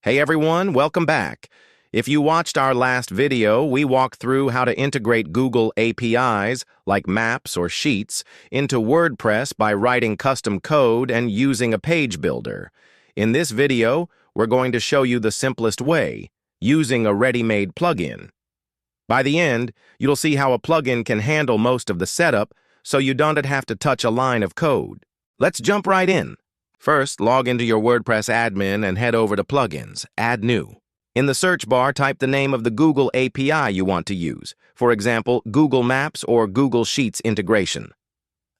Hey everyone, welcome back. If you watched our last video, we walked through how to integrate Google APIs, like Maps or Sheets, into WordPress by writing custom code and using a page builder. In this video, we're going to show you the simplest way, using a ready-made plugin. By the end, you'll see how a plugin can handle most of the setup, so you don't have to touch a line of code. Let's jump right in. First, log into your WordPress admin and head over to Plugins, Add New. In the search bar, type the name of the Google API you want to use, for example, Google Maps or Google Sheets integration.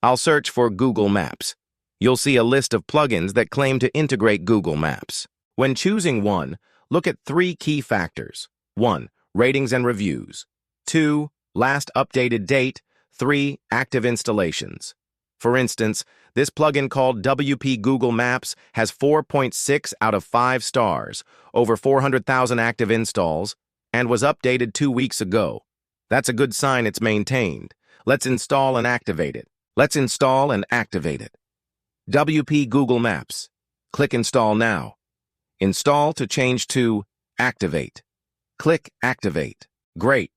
I'll search for Google Maps. You'll see a list of plugins that claim to integrate Google Maps. When choosing one, look at 3 key factors. 1. Ratings and reviews. 2. Last updated date. 3. Active installations. For instance, this plugin called WP Google Maps has 4.6 out of 5 stars, over 400,000 active installs, and was updated 2 weeks ago. That's a good sign it's maintained. Let's install and activate it. WP Google Maps. Click Install now. Install to change to Activate. Click Activate. Great.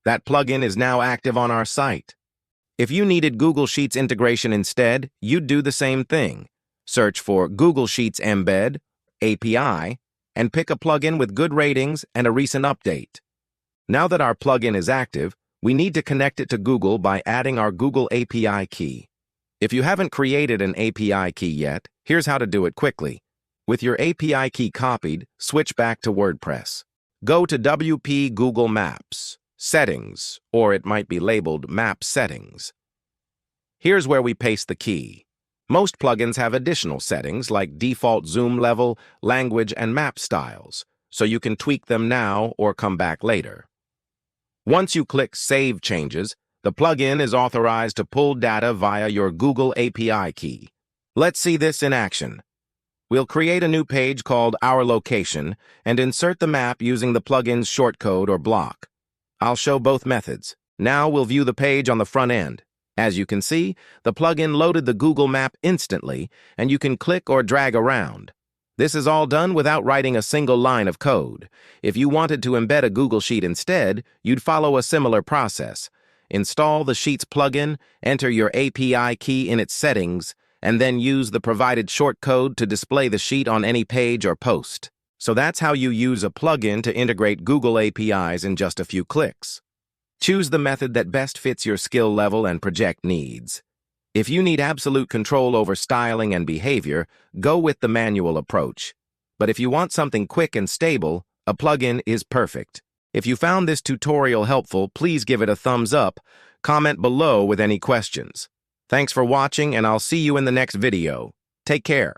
That plugin is now active on our site. If you needed Google Sheets integration instead, you'd do the same thing. Search for Google Sheets Embed, API, and pick a plugin with good ratings and a recent update. Now that our plugin is active, we need to connect it to Google by adding our Google API key. If you haven't created an API key yet, here's how to do it quickly. With your API key copied, switch back to WordPress. Go to WP Google Maps. Settings, or it might be labeled Map Settings. Here's where we paste the key. Most plugins have additional settings like default zoom level, language, and map styles, so you can tweak them now or come back later. Once you click Save Changes, the plugin is authorized to pull data via your Google API key. Let's see this in action. We'll create a new page called Our Location and insert the map using the plugin's shortcode or block. I'll show both methods. Now we'll view the page on the front end. As you can see, the plugin loaded the Google map instantly, and you can click or drag around. This is all done without writing a single line of code. If you wanted to embed a Google Sheet instead, you'd follow a similar process. Install the Sheets plugin, enter your API key in its settings, and then use the provided shortcode to display the sheet on any page or post. So that's how you use a plugin to integrate Google APIs in just a few clicks. Choose the method that best fits your skill level and project needs. If you need absolute control over styling and behavior, go with the manual approach. But if you want something quick and stable, a plugin is perfect. If you found this tutorial helpful, please give it a thumbs up, comment below with any questions. Thanks for watching, and I'll see you in the next video. Take care.